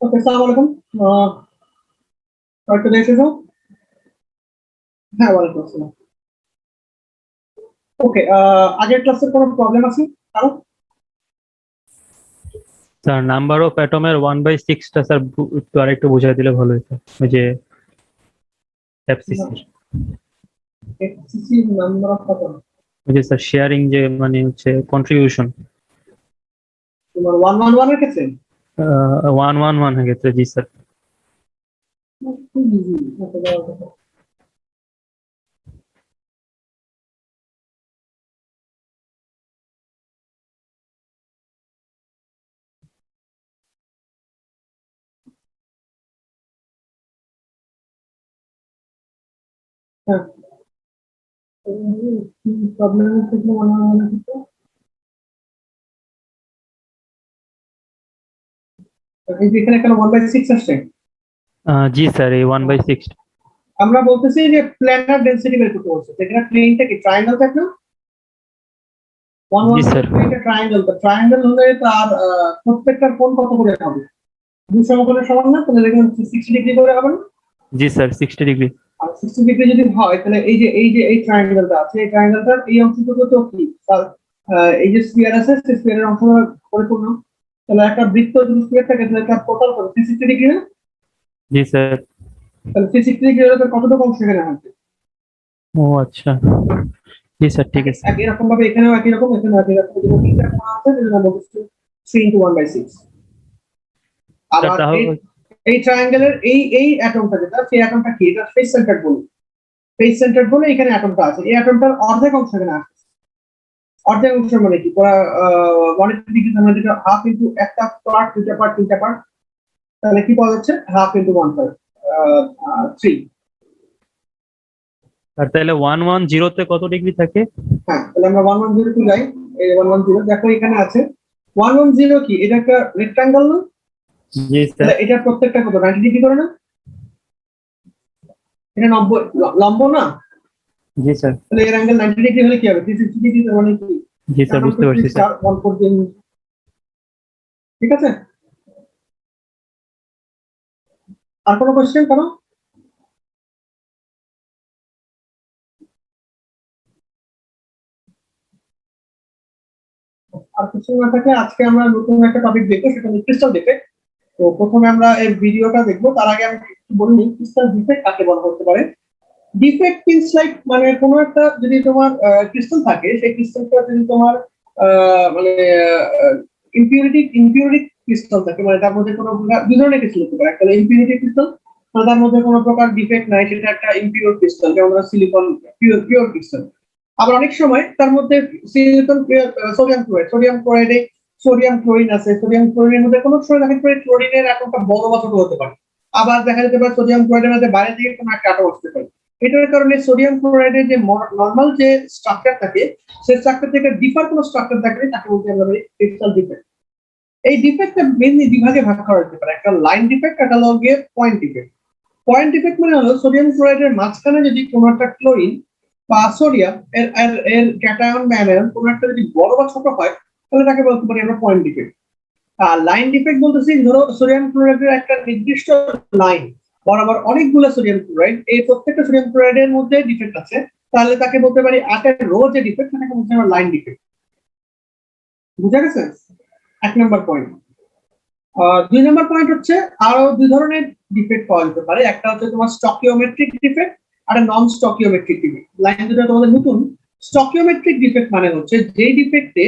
ওকে, আসসালামু আলাইকুম। চলে এসেছো? হ্যাঁ, ওয়ালাইকুম আসসালাম। ওকে, আগের ক্লাসের কোনো প্রবলেম আছে কারো? স্যার নাম্বার অফ অ্যাটমের 1/6টা স্যার একটু আরেকটু বুঝিয়ে দিলে ভালো হতো। ওই যে FCC FCC number of atom ওই যে স্যার শেয়ারিং যে মানে হচ্ছে কন্ট্রিবিউশন তোমার 111 এর ক্ষেত্রে 111 হয়ে গেছে। জি স্যার। খুব ইজি। ওকে, দেওয়ার কথা। হ্যাঁ, প্রবলেম হচ্ছে কি মনে হয় মনে হচ্ছে? এই যে এখানে একটা 1/6 আসছে। জি স্যার, এই 1/6। আমরা বলতেছি যে প্ল্যানার ডেনসিটি বের করতে বলছে, যেখানে প্লেনটা কি ট্রায়াঙ্গেল থাকে না? জি 110 স্যার। প্লেনটা ট্রায়াঙ্গেল, তো ট্রায়াঙ্গেল হলে তার প্রত্যেকটার কোণ কত করে হবে? দুই সমকোণের সমান না? তাহলে দেখুন 60 ডিগ্রি করে হবে না? জি স্যার, 60 ডিগ্রি। আর 60 ডিগ্রি যদি হয় তাহলে এই যে ট্রায়াঙ্গেলটা আছে, এই ট্রায়াঙ্গেলটার এই অংশটুকু তো কি তার এই যে স্ফিয়ার আছে, সেই স্ফিয়ারের অংশটা পরিপূর্ণ। তাহলে একটা বৃত্ত যদি স্ফিয়ার থাকে তাহলে তার টোটাল কত? 360 ডিগ্রি না? জি স্যার। তাহলে 360 ডিগ্রি হলে তার কতটুকু অংশ এখানে হবে? ও আচ্ছা। জি স্যার, ঠিক আছে। একই রকম ভাবে এখানেও একই রকম, এখানেও একই রকম। যদি তিনটা কোণ আছে তাহলে আমরা বলছি 3 into 1/6। স্যার আবার এই তাহলে এই ট্রায়াঙ্গেলের এই অ্যাটমটা যেটা, সেই অ্যাটমটা কি? এটা ফেস সেন্টার বলি। ফেস সেন্টার বলে এখানে অ্যাটমটা আছে, এই অ্যাটমটার অর্ধেক অংশ এখানে আছে। অর্ধেক অংশ মানে কি? পুরা 180 ডিগ্রি আমরা যেটা হাফ ইনটু একটা পার্ট, দুইটা পার্ট, তিনটা পার্ট, তাহলে কি পাওয়া যাচ্ছে? Half into 1/3, 3। আর তাহলে 110 কত ডিগ্রি থাকে? হ্যাঁ, তাহলে আমরা 110 টু যাই। এই 110 দেখো এখানে আছে। 110 কি? এটা একটা রেক্টাঙ্গেল না? জি তাহলে স্যার। এটা প্রত্যেকটা কত? 90 ডিগ্রি করে না? এটা 90 লম্ব না? জি স্যার। তাহলে এর অ্যাঙ্গেল 90 ডিগ্রি হলে কি হবে? 360 ডিগ্রি, তার মানে কি? জি স্যার, বুঝতে পারছি স্যার। 1/4 ঠিক আছে? আর কোনো কোশ্চেন করো? আর কিছু না থাকলে আজকে আমরা নতুন একটা টপিক দেখবো, সেটা হচ্ছে ক্রিস্টাল ডিফেক্ট। তো প্রথমে আমরা এই ভিডিওটা দেখবো, তার আগে আমি একটু বলে নিই ক্রিস্টাল ডিফেক্ট কাকে বলা হতে পারে। ডিফেক্ট মিন্স লাইক মানে কোনো একটা যদি তোমার ক্রিস্টাল থাকে, সেই ক্রিস্টালটা যদি তোমার মানে ইম্পিউরিটি ক্রিস্টাল থাকে, মানে তার মধ্যে কোনো প্রকার দুই ধরনের ক্রিস্টাল হতে পারে। একটা ইম্পিউরিটি ক্রিস্টাল, মানে তার মধ্যে কোনো প্রকার ডিফেক্ট নাই, সেটা একটা ইম্পিউর ক্রিস্টাল, যেমন সিলিকন পিওর ক্রিস্টাল। আবার অনেক সময় তার মধ্যে সিলিকন সোডিয়াম ক্লোরাইডে সোডিয়াম ক্লোরিন আছে, সোডিয়াম ক্লোরিনের মধ্যে কোনো সময় দেখা যাবে ক্লোরিনের এতটা বড় বা ছোট হতে পারে। আবার দেখা যেতে পারে সোডিয়াম ক্লোরাইডের মধ্যে বাইরে থেকে কোনো একটা আটক আসতে পারে। এটার কারণে সোডিয়াম ক্লোরাইডের যে নর্মাল যে স্ট্রাকচার থাকে, সেই স্ট্রাকচার থেকে ডিফার কোনো স্ট্রাকচার থাকলে তাকে বলতে আমরা ক্রিস্টাল ডিফেক্ট। এই ডিফেক্টটা মেইনলি দুভাগে ভাগ করা যেতে পারে, একটা লাইন ডিফেক্ট, একটা হলো গিয়ে পয়েন্ট ডিফেক্ট। পয়েন্ট ডিফেক্ট মানে হলো সোডিয়াম ক্লোরাইডের মাঝখানে যদি কোনো একটা ক্লোরিন বা সোডিয়াম এর এর এর ক্যাটায়ন বা অ্যানায়ন কোনো একটা যদি বড় বা ছোট হয়, তাহলে তাকে বলতে পারি আমরা পয়েন্ট ডিফেক্ট। আর লাইন ডিফেক্ট বলতেছি, ধরো সোডিয়াম ক্লোরাইডের একটা নির্দিষ্ট লাইন বরাবর অনেকগুলো সোডিয়াম ক্লোরাইড, এই প্রত্যেকটা সোডিয়াম ক্লোরাইডের মধ্যে ডিফেক্ট আছে, তাহলে তাকে বলতে পারি আটের রো যে ডিফেক্ট, সেটাকে বলতে আমরা লাইন ডিফেক্ট। বুঝা গেছে? 1 নম্বর পয়েন্ট। 2 নম্বর পয়েন্ট হচ্ছে আরো দুই ধরনের ডিফেক্ট পাওয়া যেতে পারে। একটা হচ্ছে তোমার স্টকিওমেট্রিক ডিফেক্ট, আর নন স্টকিওমেট্রিক ডিফেক্ট। লাইন দুটো তোমাদের নতুন। স্টকিওমেট্রিক ডিফেক্ট মানে হচ্ছে যে ডিফেক্টে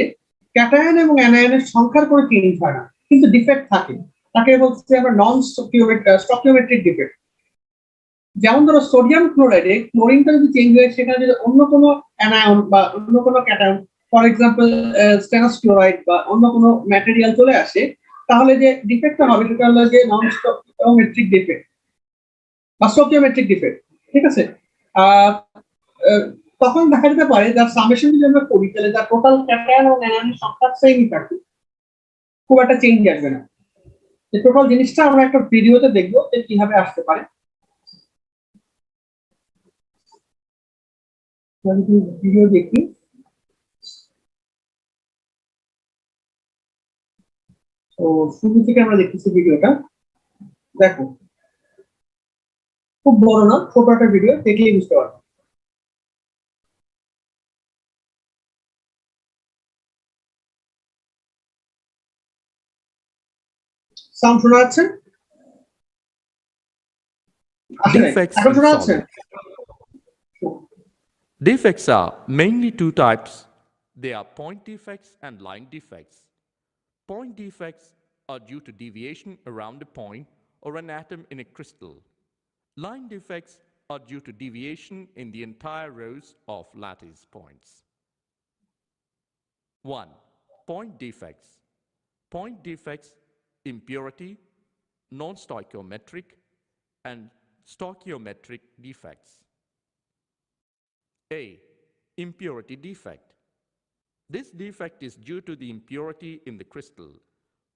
ক্যাটায়ন এবং অ্যানায়নের সংখ্যার কোনো চেঞ্জ হয় না, কিন্তু ডিফেক্ট থাকে, তাকে বলছে আমরা নন স্টকিওমেট্রিক ডিফেক্ট। যেমন ধরো সোডিয়াম ক্লোরাইডে ক্লোরিনটা যদি চেঞ্জ হয়, সেখানে যদি অন্য কোনো অ্যানায়ন বা অন্য কোনো ক্যাটায়ন, ফর এক্সাম্পল স্টেনাস ক্লোরাইড বা অন্য কোনো ম্যাটেরিয়াল চলে আসে, তাহলে যে ডিফেক্টটা হবে সেটা হলো যে নন স্টকিওমেট্রিক ডিফেক্ট বা স্টকিওমেট্রিক ডিফেক্ট। ঠিক আছে? আহ তখন দেখা যেতে পারে যার সামেশন যদি আমরা করি, তাহলে তার টোটাল ক্যাটায়ন এবং অ্যানায়নের সংখ্যা সেমই থাকবে, খুব একটা চেঞ্জ আসবে না। এই টোটাল জিনিসটা আমরা একটা ভিডিওতে দেখবো যে কিভাবে আসতে পারে। ভিডিও দেখি। তো শুরু থেকে আমরা দেখতেছি ভিডিওটা। দেখো খুব বড় না, ছোট একটা ভিডিও দেখলেই বুঝতে পারবে। সাউন্ড শোনা যাচ্ছে? Defects এখন in শোনা যাচ্ছে? solid. Defects are mainly two types. They are point defects and line defects. Point defects are due to deviation around a point or an atom in a crystal. Line defects are due to deviation in the entire rows of lattice points. 1. Point defects. Point defects: impurity, non-stoichiometric, and stoichiometric defects. A. Impurity defect. This defect is due to the impurity in the crystal.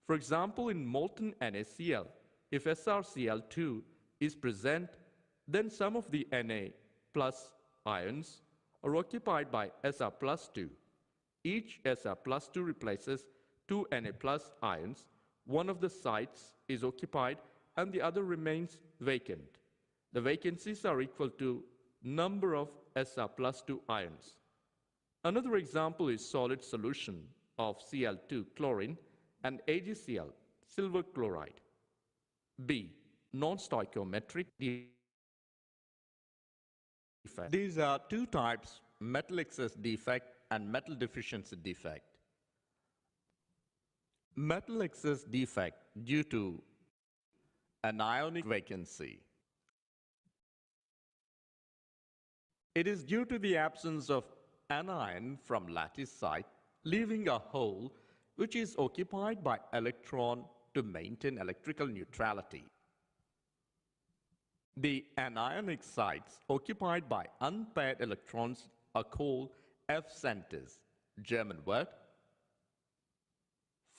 For example, in molten NaCl, if SrCl2 is present, then some of the Na plus ions are occupied by Sr plus 2. Each Sr plus 2 replaces two Na plus ions. One of the sites is occupied and the other remains vacant. The vacancies are equal to number of Sr plus 2 ions. Another example is solid solution of Cl2 chlorine and AgCl silver chloride. B. Non-stoichiometric defect. These are two types: metal excess defect and metal deficiency defect. Metal excess defect due to anionic vacancy. It is due to the absence of anion from lattice site, leaving a hole which is occupied by electron to maintain electrical neutrality. The anionic sites occupied by unpaired electrons are called F centers. German word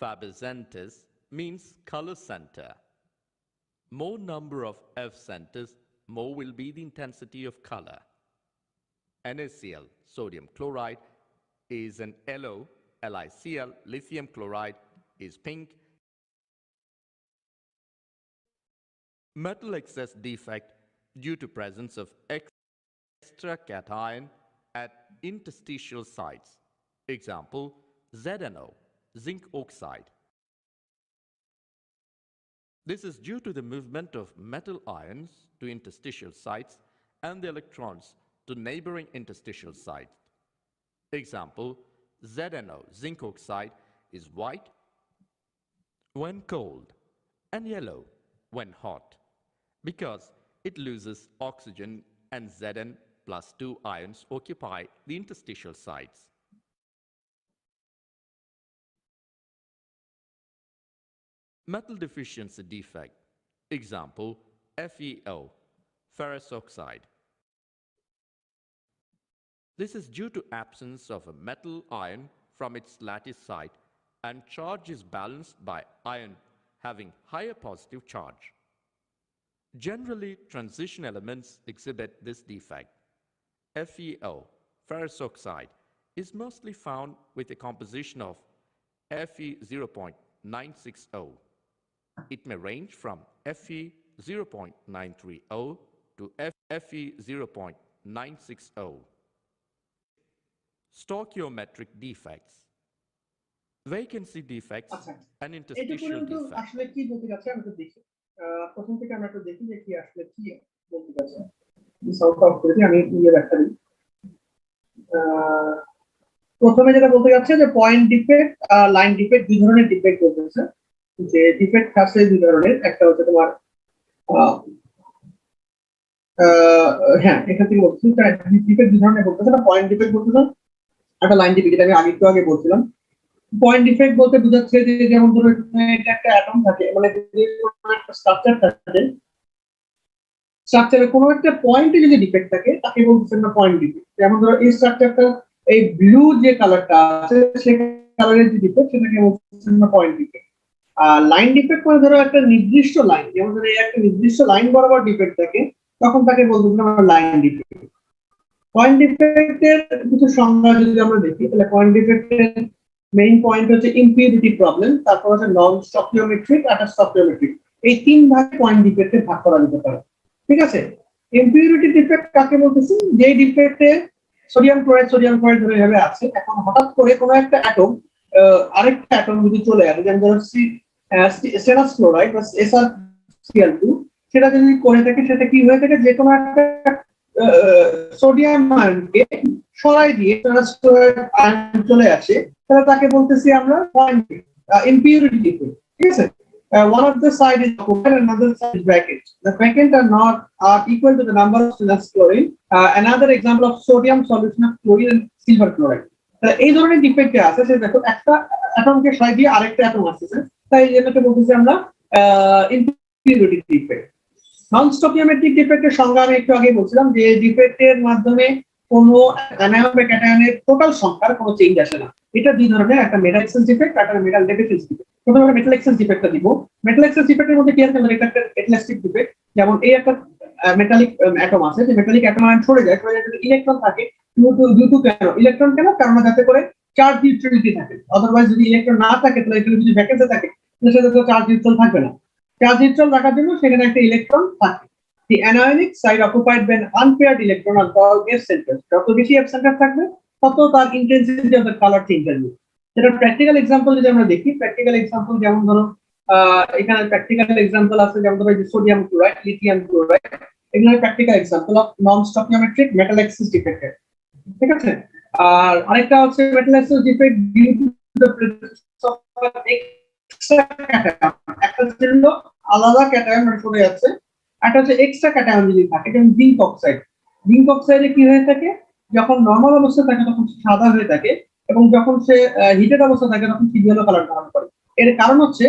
Farbcenter means color center. More number of F centers, more will be the intensity of color. NaCl, sodium chloride, is an yellow. LiCl, lithium chloride, is pink. Metal excess defect due to presence of extra cation at interstitial sites. Example, ZNO, zinc oxide. This is due to the movement of metal ions to interstitial sites and the electrons to neighboring interstitial sites. Example, ZNO, zinc oxide, is white when cold and yellow when hot because it loses oxygen and Zn plus 2 ions occupy the interstitial sites. Metal deficiency defect. Example, FeO, ferrous oxide. This is due to absence of a metal ion from its lattice site and charge is balanced by ion having higher positive charge. Generally, transition elements exhibit this defect. FeO, ferrous oxide, is mostly found with a composition of Fe 0.960. It may range from Fe 0.930 to Fe 0.960. Stoichiometric defects. Vacancy defects and interstitial defects. আসলে কি বলতে যাচ্ছে আমরা তো দেখি, প্রথম থেকে আমরা একটু দেখি যে কি আসলে কি বলতে যাচ্ছে। সাউন্ড অফ করে দিই, আমি ব্যাখ্যা দিই। প্রথমে যেটা বলতে যাচ্ছে যে পয়েন্ট ডিফেক্ট আর লাইন ডিফেক্ট দুই ধরনের ডিফেক্ট বলতেছে। যে ডিফেক্ট আছে দুই ধরনের, একটা হচ্ছে তোমার হ্যাঁ এখান থেকে বলছি ডিফেক্ট দুই ধরনের বলতেছে না, পয়েন্ট ডিফেক্ট বলতেছে, একটা লাইন ডিফেক্ট, যেটা আমি আগে বলছিলাম। পয়েন্ট ডিফেক্ট বলতে বোঝাচ্ছে যে যেমন ধরো এটা একটা অ্যাটম থাকে, মানে যে কোনো একটা স্ট্রাকচার থাকে, স্ট্রাকচারে কোনো একটা পয়েন্টে যদি ডিফেক্ট থাকে তাকে বলতেছে না পয়েন্ট ডিফেক্ট। যেমন ধরো এই স্ট্রাকচারটা, এই ব্লু যে কালারটা আছে সেই কালারের যে ডিফেক্ট সেটাকে বলতেছে না পয়েন্ট ডিফেক্ট। আর লাইন ডিফেক্ট মানে ধরো একটা নির্দিষ্ট লাইন, যেমন ধরো একটা নির্দিষ্ট লাইন বরাবর ডিফেক্ট থাকে, তখন তাকে বলতেছে না লাইন ডিফেক্ট। পয়েন্ট ডিফেক্টের কিছু সংজ্ঞা যদি আমরা দেখি, তাহলে পয়েন্ট ডিফেক্টের মেইন পয়েন্ট হচ্ছে ইম্পিউরিটি প্রবলেম, তারপর হচ্ছে নন স্টকিওমেট্রিক আর স্টকিওমেট্রিক। এই 3 ভাগে পয়েন্ট ডিফেক্টে ভাগ করা যেতে পারে। ঠিক আছে, ইম্পিউরিটি ডিফেক্ট কাকে বলতেছি? যে ডিফেক্টে সোডিয়াম ক্লোরাইড ধরে এভাবে আছে, এখন হঠাৎ করে কোনো একটা অ্যাটম আরেকটা অ্যাটম যদি চলে আসে, যেমন ধরো স্টেনাস ক্লোরাইড বা SrCl2, সেটা যদি করে থাকে, সেটা কি হয়ে থাকে, যে কোনো একটা সোডিয়াম আয়নকে সরাই দিয়ে স্টেনাস ক্লোরাইড আয়ন চলে আসে, তাহলে তাকে বলতেছি আমরা পয়েন্ট impurity defect. ঠিক আছে, one of the side is occupied, another side is vacant. The vacant are equal to the number of stannous chlorine. Another example of sodium solution of chlorine and silver chloride. এই ধরনের defect আছে, সে দেখো একটা অ্যাটমকে সরাই দিয়ে আরেকটা atom আসছে, তাই এটাকে বলতেছি আমরা impurity defect. নন স্টকিওমেট্রিক ডিফেক্টের সংজ্ঞা আমি একটু আগে বলছিলাম, যে ডিফেক্টের মাধ্যমে কোনো অ্যানায়ন বা ক্যাটায়নের টোটাল সংখ্যার কোনো চেঞ্জ আসে না। এটা দুই ধরনের, একটা মেটাল এক্সচেঞ্জ ডিফেক্ট আর একটা মেটাল ডেফিসিয়েন্সি ডিফেক্ট। প্রথমে আমরা মেটাল এক্সচেঞ্জ ডিফেক্টটা দিব। মেটাল এক্সচেঞ্জ ডিফেক্টের মধ্যে কি আছে? এটা একটা এলাস্টিক ডিফেক্ট। যেমন এই একটা মেটালিক অ্যাটম আছে, যে মেটালিক অ্যাটম আয়ন সরে যায়, যদি ইলেকট্রন থাকে, ডিউ টু কেন ইলেকট্রন, কেন? কারণ যাতে করে চার্জ নিউট্রালিটি থাকে। আদারওয়াইজ যদি ইলেকট্রন না থাকে, তাহলে এখানে যদি ভ্যাকেন্সি থাকে, তাহলে সেটা তো চার্জ নিউট্রাল থাকবে না। চার্জ নিউট্রাল রাখার জন্য সেখানে একটা ইলেকট্রন থাকে। The anionic side occupied by an unpaired electron are called F centers. যত বেশি F center থাকবে, তত তার intensity of the color change হবে। যেটা প্র্যাকটিক্যাল এক্সাম্পল যদি আমরা দেখি, প্র্যাকটিক্যাল এক্সাম্পল যেমন ধরো এখানে প্র্যাকটিক্যাল এক্সাম্পল আছে, যেমন ধরো সোডিয়াম ক্লোরাইড, লিথিয়াম ক্লোরাইড, এগুলো practical example of non stoichiometric metal exchange defect. ঠিক আছে, আর আরেকটা হচ্ছে metal exchange defect due to the presence of extra cation. একটা ছিল আলাদা ক্যাটায়ন সরে যাচ্ছে, একটা হচ্ছে এক্সট্রা ক্যাটায়ন যদি থাকে, যেমন জিঙ্ক অক্সাইড। জিঙ্ক অক্সাইডে কি হয়ে থাকে? যখন নরমাল অবস্থায় থাকে তখন সাদা হয়ে থাকে, এবং যখন সে হিটেড অবস্থা থাকে তখন ইয়েলো কালার ধারণ করে। এর কারণ হচ্ছে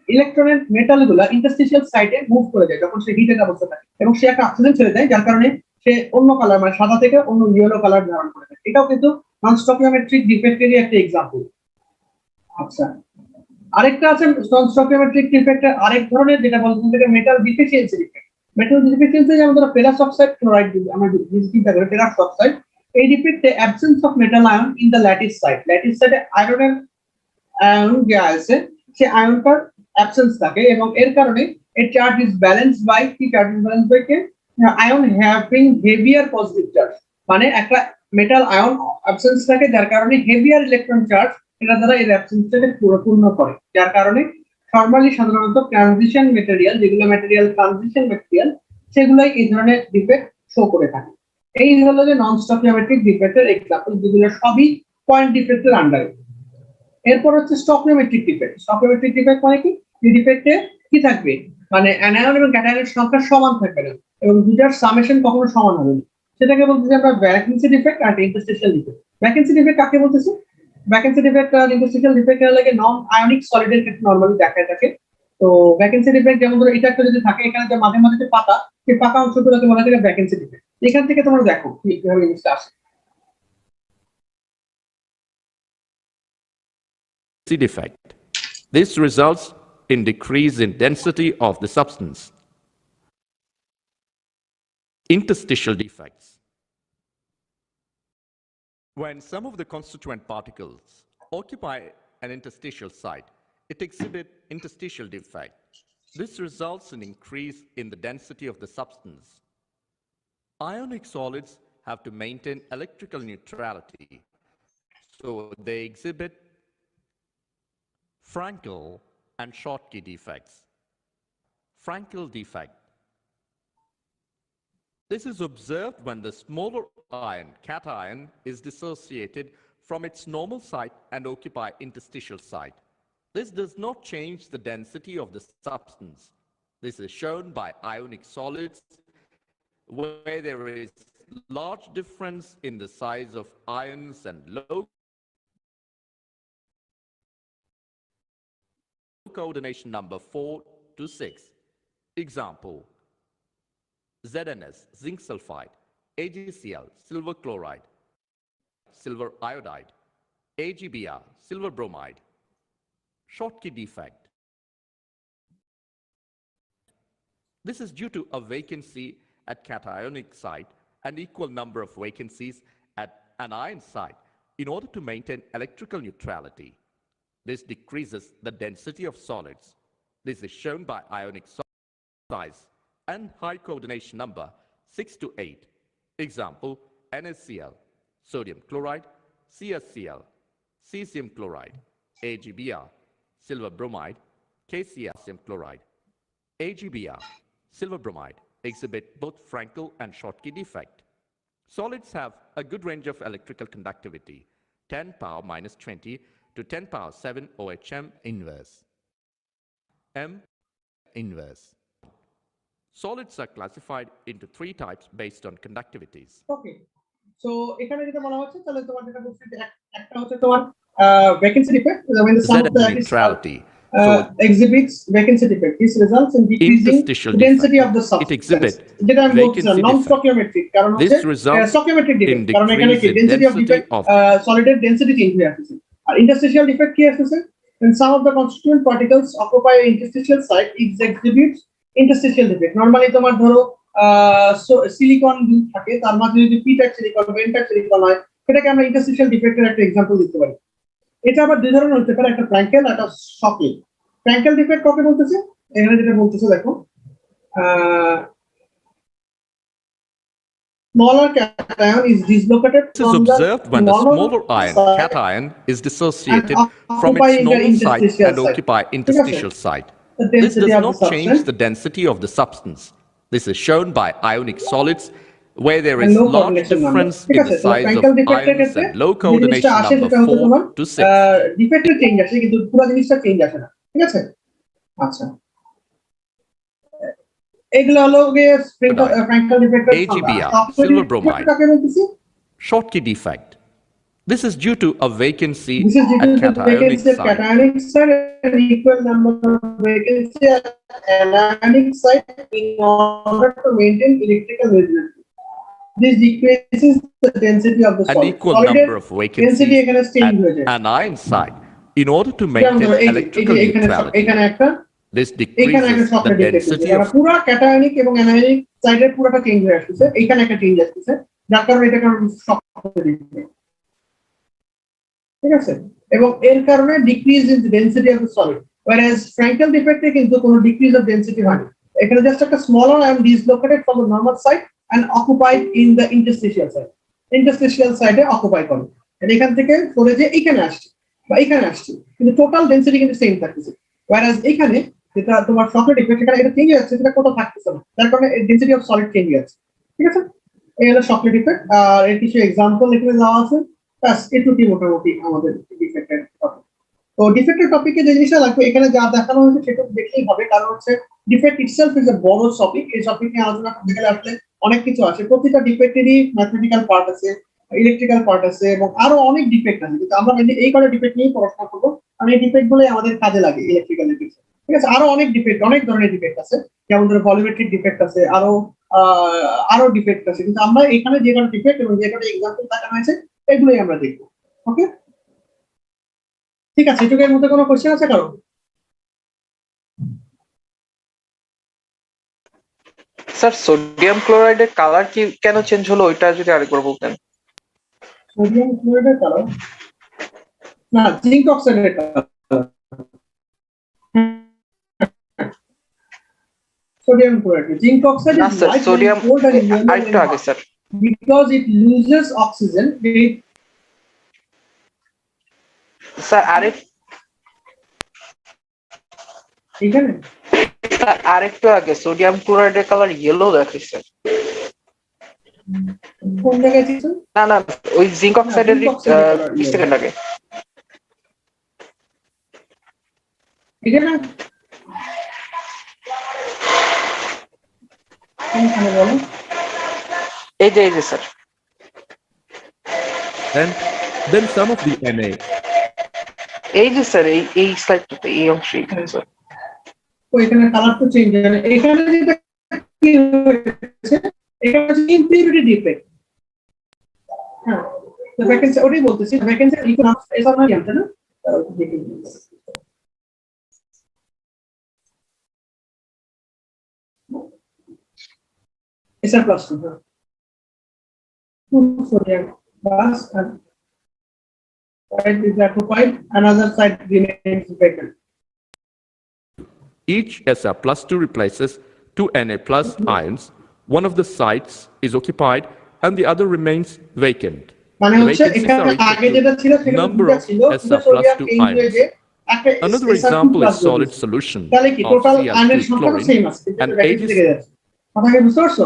ইলেকট্রনের মেটালগুলো ইন্টারস্টিশিয়াল সাইটে মুভ করে যায় যখন সে হিটেড অবস্থা থাকে, এবং সে একটা অক্সিজেন ছেড়ে দেয়, যার কারণে সে অন্য কালার, মানে সাদা থেকে অন্য ইয়েলো কালার ধারণ করে থাকে। এটাও কিন্তু নন স্টকিওমেট্রিক ডিফেক্টেরই একটা এক্সাম্পল। আচ্ছা, আরেকটা আছে নন স্টকিওমেট্রিক ডিফেক্টের আরেক ধরনের, যেটা বলতে metal deficiency defect. Metal deficiency যেমন ধরো ফেরাস অক্সাইড ক্লোরাইড, আমরা চিন্তা করি ফেরাস অক্সাইড, এই ডিফেক্টে absence of metal ion in the lattice site. Lattice সাইডে আয়রনের আয়ন যে আছে, সে আয়নটার অ্যাবসেন্স থাকে, এবং এর কারণে এর চার্জ ইজ ব্যালেন্সড বাই কি? চার্জ ইজ ব্যালেন্সড বাই কে? Ion having heavier positive charge. মানে একটা মেটাল আয়ন অ্যাবসেন্স থাকে, যার কারণে হেভিয়ার ইলেকট্রন চার্জ এটা দ্বারা এর অ্যাবসেন্সটাকে পূর্ণ করে, যার কারণে নরমালি সাধারণত ট্রানজিশন মেটেরিয়াল, যেগুলো মেটেরিয়াল ট্রানজিশন মেটেরিয়াল, সেগুলোই এই ধরনের ডিফেক্ট শো করে থাকে। এই হলো যে নন স্টকিওমেট্রিক ডিফেক্টের এক্সাম্পল, যেগুলো সবই পয়েন্ট ডিফেক্টের আন্ডারে। এরপর হচ্ছে স্টকিওমেট্রিক ডিফেক্ট। স্টকিওমেট্রিক ডিফেক্ট মানে কি? এই ডিফেক্টে কি থাকবে? মানে অ্যানায়ন এবং ক্যাটায়নের সংখ্যা সমান থাকবে না, এবং দুটার সামেশন কখনো সমান হবে না। সেটাকে বলতেছি আমরা ভ্যাকেন্সি ডিফেক্ট আর ইন্টারস্টিশিয়াল ডিফেক্ট। ভ্যাকেন্সি ডিফেক্ট কাকে বলতেছি? ভ্যাকেন্সি ডিফেক্ট আর ইন্টারস্টিশিয়াল ডিফেক্ট এর লাগে নন আয়নিক সলিডের ক্ষেত্রে নরমালি দেখা থাকে। তো ভ্যাকেন্সি ডিফেক্ট যেমন ধরো এটা একটা যদি থাকে, এখানে যে মাঝে মাঝে যে পাতা, সেই পাকা অংশগুলোকে বলা হয় ভ্যাকেন্সি ডিফেক্ট। এখান থেকে তোমরা দেখো কিভাবে জিনিসটা আসে। Defect. This results in decrease in density of the substance. Interstitial defects. When some of the constituent particles occupy an interstitial site, it exhibits interstitial defect. This results in increase in the density of the substance. Ionic solids have to maintain electrical neutrality, so they exhibit Frankel and Schottky defects. Frankel defect. This is observed when the smaller ion, cation, is dissociated from its normal site and occupy interstitial site. This does not change the density of the substance. This is shown by ionic solids where there is large difference in the size of ions and low coordination number 4 to 6. Example: ZNS, zinc sulfide; AgCl, silver chloride; silver iodide; AgBr, silver bromide. Schottky defect. This is due to a vacancy at cationic site and equal number of vacancies at anion site in order to maintain electrical neutrality. This decreases the density of solids. This is shown by ionic size and high coordination number 6 to 8. Example, NaCl, sodium chloride, CaCl, cesium chloride, AgBr, silver bromide, KCalcium chloride. AgBr, silver bromide exhibit both Frankel and Schottky defect. Solids have a good range of electrical conductivity, 10 power minus 20 to 10 power 7 OHM inverse. M inverse. Solids are classified into 3 types based on conductivities. Okay so এখানে যেটা বলা হচ্ছে তাহলে তোমার যেটা বলছি যে একটা হচ্ছে তোমার vacancy defect when the sum of the neutrality exhibits vacancy defect. This results in decreasing the density of the substance. It exhibits যেটা আমি বলছিলাম non stoichiometric কারণ হচ্ছে stoichiometric defect কারণ এখানে কি density of defect solid এর density change হয়ে আসছে আর interstitial defect কি আসছে when some of the constituent particles occupy an interstitial site it exhibits interstitial defect. Normally তোমার ধরো সিলিকন থাকে তার মধ্যে যদি পি টাইপ সিলিকন বা এন টাইপ সিলিকন হয় সেটাকে আমরা ইন্টারস্টিশিয়াল ডিফেক্টের একটা एग्जांपल দিতে পারি। এটা আবার দুই ধরনের হতে পারে, একটা ফ্র্যাঙ্কেল একটা শকি। ফ্র্যাঙ্কেল ডিফেক্ট কাকে বলতেছে? এখানে যেটা বলতেছে দেখো smaller cation is dislocated This is observed when the smaller ion cation is dissociated from its normal site and occupy interstitial site. This does not change the density of the substance. This is shown by ionic solids where there is large difference in the size of ions and low coordination number 4 to 6. ডিফেক্টের change আসে কিন্তু পুরো জিনিসটা change আসে না, ঠিক আছে? আচ্ছা, এগুলো হলো Frankl ডিফেক্টের AgBr, silver bromide, Schottky defect. This is due to a vacancy at cationic site. An equal number of vacancy at anionic site in order to maintain electrical resiliency. This decreases the density of the solid. An equal number of vacancies at anion site in order to maintain electrical neutrality. This decreases the density of পুরো cationic এবং anionic সাইডের পুরোটা change হয়ে আসছে, এখানে একটা change আসছে যার কারণে এটা কারণ শক করে দিচ্ছে, ঠিক আছে? এবং এর কারণে decrease in density of the solid, whereas Frenkel ডিফেক্টে কিন্তু কোনো ডিক্রিজ অফ ডেনসিটি হয়নি। এখানে জাস্ট একটা smaller ion dislocated from the normal site and occupied in the interstitial site. Interstitial site এ অকুপাই করে, এখান থেকে সরে যে এখানে আসছে বা এখানে আসছে, কিন্তু টোটাল ডেনসিটি কিন্তু সেম থাকতেছে। whereas এখানে যেটা তোমার শকের ডিফেক্ট সেখানে এটা চেঞ্জ হয়ে যাচ্ছে, সেটা কোথাও থাকতেছে না, যার কারণে ডেনসিটি অফ সলিড চেঞ্জ হয়ে যাচ্ছে, ঠিক আছে? এই হলো শকের ডিফেক্ট। আর এর কিছু एग्जांपल এখানে দেওয়া আছে, ব্যাস এটুকুই মোটামুটি আমাদের ডিফেক্টের টপিক। তো ডিফেক্টের টপিকে যে জিনিসটা লাগবে এখানে যা দেখানো হয়েছে সেটা দেখলেই হবে, কারণ হচ্ছে ডিফেক্ট ইটসেলফ ইজ এ বড় টপিক। এই টপিক নিয়ে আলোচনা করতে গেলে আসলে অনেক কিছু আছে, প্রতিটা ডিফেক্টেরই ম্যাথমেটিক্যাল পার্ট আছে, ইলেকট্রিক্যাল পার্ট আছে এবং আরো অনেক ডিফেক্ট আছে, কিন্তু আমরা এই কটা ডিফেক্ট নিয়ে পড়াশোনা করবো, কারণ এই ডিফেক্ট গুলোই আমাদের কাজে লাগে ইলেকট্রিক্যাল ডিফেক্ট, ঠিক আছে? আরো অনেক ডিফেক্ট, অনেক ধরনের ডিফেক্ট আছে, যেমন ধরো ভলিউমেট্রিক ডিফেক্ট আছে, আরো ডিফেক্ট আছে, কিন্তু আমরা এখানে যে কটা ডিফেক্ট এবং যে কটা एग्जांपल দেখানো হয়েছে এগুলোই আমরা দেখবো। ওকে, ঠিক আছে? এটুকুর মধ্যে কোনো কোশ্চেন আছে কারো? স্যার সোডিয়াম ক্লোরাইডের কালার কি কেন চেঞ্জ হলো ওইটা যদি আরেকবার বলতেন। সোডিয়াম ক্লোরাইডের কালার না, জিঙ্ক অক্সাইডের colour. Sodium chloride, zinc oxide না স্যার, সোডিয়াম আরেকটু আগে sir, because it loses oxygen sir এখানে আরেকটু আগে সোডিয়াম ক্লোরাইডের কালার ইয়েলো দেখাইছে। কোন জায়গায় ছিল? না না, ওই জিঙ্ক অক্সাইডের 20 সেকেন্ড আগে। এখানে কোনখানে বলো? এই যে sir, then some of the Na. এই যে স্যার, এই স্লাইডটাতে এই অংশে স্যার, ও এখানে কালার তো চেঞ্জ হয় না। এখানে যেটা কি হয়েছে, এখানে হচ্ছে ইম্পিউরিটি ডিফেক্ট। হ্যাঁ, তো ভ্যাকেন্সি ওটাই বলতেছি, ভ্যাকেন্সি ইকুয়াল এসব না জানতে না, দেখি SR plus 2, huh? 2 sodium plus and side is occupied, another side remains vacant. Each Sr plus 2 replaces two Na plus ions. One of the sites is occupied and the other remains vacant. মানে The হচ্ছে vacancies এখানে are equal আগে to যেটা ছিল সেখানে number দুটো of ছিল, দুটো Sr plus সোডিয়াম 2 চেঞ্জ হয়ে ions. যে একটা Another SR2 example is plus হয়ে solid গেছে। solution তাহলে কি of টোটাল আয়নের Cl2 সংখ্যাটা chlorine সেম আছে, কিন্তু and ভ্যাকেন্সি Ags. থেকে যাচ্ছে। কথা কি বুঝতে পারছো?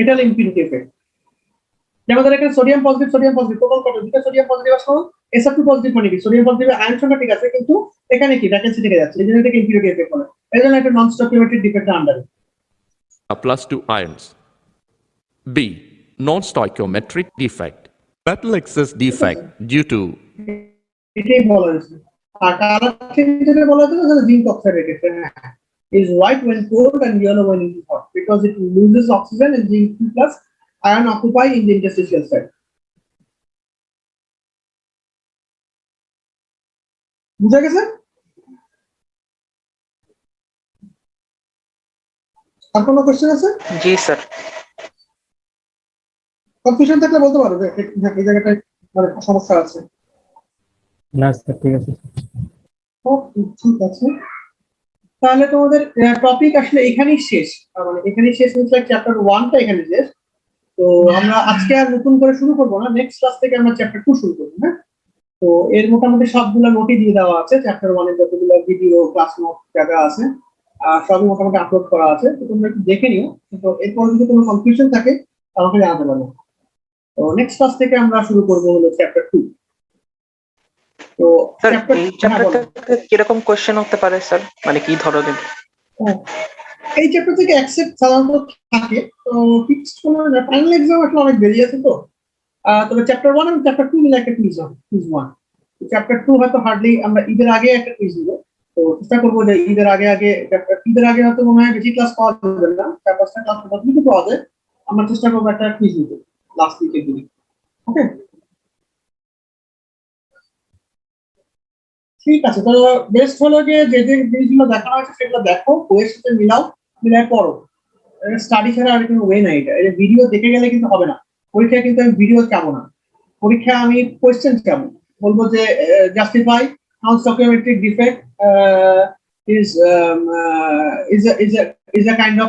এটা হলো ইম্পিউরিটি এফেক্ট। যেমন ধর এখানে সোডিয়াম পজিটিভ টোটাল কত, দুটো সোডিয়াম পজিটিভ আসলো, SR2 পজিটিভ মানে কি সোডিয়াম পজিটিভ আয়ন সংখ্যা ঠিক আছে, কিন্তু এখানে কি ভ্যাকেন্সি থেকে যাচ্ছে, এই জন্য এটাকে ইম্পিউরিটি এফেক্ট বলে। এই জন্য একটা নন স্টকিওমেট্রিক ডিফেক্ট আন্ডারে। Plus 2 ions. B. Non-stoichiometric defect. Metal excess defect due to এটাই বলা হয়েছে। আর কালার চেঞ্জ যেটা বলা হয়েছে সেটা জিঙ্ক অক্সাইড ক্ষেত্রে is white when cold and yellow when it is hot because it loses oxygen and zinc 2 plus ion occupy in the interstitial site. বুঝা গেছে? আর কোনো কোশ্চেন আছে? জি স্যার। কনফিউশন থাকলে বলতে পারো যে এই জায়গাটায় মানে সমস্যা আছে। না স্যার ঠিক আছে। ওকে ঠিক আছে, তাহলে তোমাদের টপিক আসলে এখানেই শেষ, মানে এখানেই শেষ হচ্ছে, চ্যাপ্টার 1টা এখানে শেষ। তো আমরা আজকে আর নতুন করে শুরু করবো না, নেক্সট ক্লাস থেকে আমরা চ্যাপ্টার 2 শুরু করবো। হ্যাঁ, তো এর মোটামুটি সবগুলো নোটই দিয়ে দেওয়া আছে, চ্যাপ্টার 1 এর যতগুলো ভিডিও ক্লাস নোট জায়গা আছে সবই মোটামুটি আপলোড করা আছে, তো তোমরা একটু দেখে নিও। তো এরপর যদি কোনো কনফিউশন থাকে আমাকে জানাতে পারো। তো নেক্সট ক্লাস থেকে আমরা শুরু করবো হলো চ্যাপ্টার 2। তো স্যার এই চ্যাপ্টার থেকে কিরকম কোশ্চেন হতে পারে স্যার, মানে কি ধরনের? এই চ্যাপ্টার থেকে অ্যাকসেপ্ট সাধারণত থাকে, তো ফিক্সড কোনো ফাইনাল এক্সাম আসলে অনেক বেরিয়ে আছে। তো তবে চ্যাপ্টার 1 এবং চ্যাপ্টার 2 মিলে একটা কুইজ হবে, কুইজ 1। চ্যাপ্টার 2 হয়তো হার্ডলি আমরা ঈদের আগে একটা কুইজ দিব, তো চেষ্টা করবো যে ঈদের আগে হয়তো মনে হয় বেশি ক্লাস পাওয়া যাবে না, 4-5টা ক্লাস যতটুকু পাওয়া যায় আমরা চেষ্টা করবো একটা কুইজ দিতে লাস্ট উইকের দিকে। ওকে ঠিক আছে, তো বেস্ট হলো যে যে যে জিনিসগুলো দেখানো হয়েছে সেগুলো দেখো, বইয়ের সাথে মিলাই পড়ো। স্টাডি ছাড়া আর কোনো ওয়ে নাই, এটা ভিডিও দেখে গেলে কিন্তু হবে না। পরীক্ষায় কিন্তু আমি ভিডিও চাবো না, পরীক্ষায় আমি কোয়েশ্চেন চাবো, বলবো যে justify how stoichiometric defect is a kind of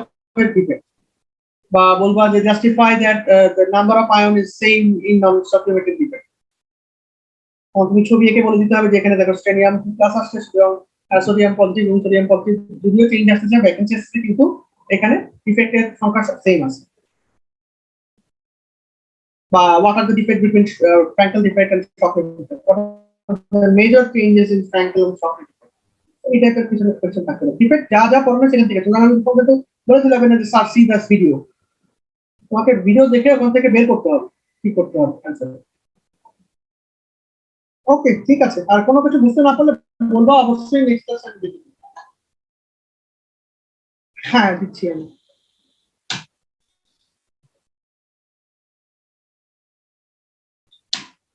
defect, বা বলবা যে justify that the number of ion is same in non stoichiometric defect. তুমি ছবি এঁকে বলে দিতে হবে যে এখানে দেখো স্টেনিয়াম প্লাস আসছে, সোডিয়াম পজিটিভ এবং সোডিয়াম পজিটিভ যদিও চেঞ্জ আসছে, ভ্যাকেন্সি আসছে, কিন্তু এখানে ডিফেক্টের সংখ্যা সেম আছে। বা what are the defect between Frankel defect and Shockley defect? What are the major changes in Frankel and Shockley defect? এই টাইপের কিছু কোশ্চেন থাকতে পারে। ডিফেক্ট যা পড়বে সেখান থেকে তোমরা তো বলে দিলে হবে না যে স্যার সি দাস ভিডিও, তোমাকে ভিডিও দেখে ওখান থেকে বের করতে হবে কি করতে হবে অ্যানসার। ওকে ঠিক আছে, আর কোনো কিছু বুঝতে না পারলে বলবো, অবশ্যই নেক্সট ক্লাসে আমি দেখি। হ্যাঁ দিচ্ছি আমি।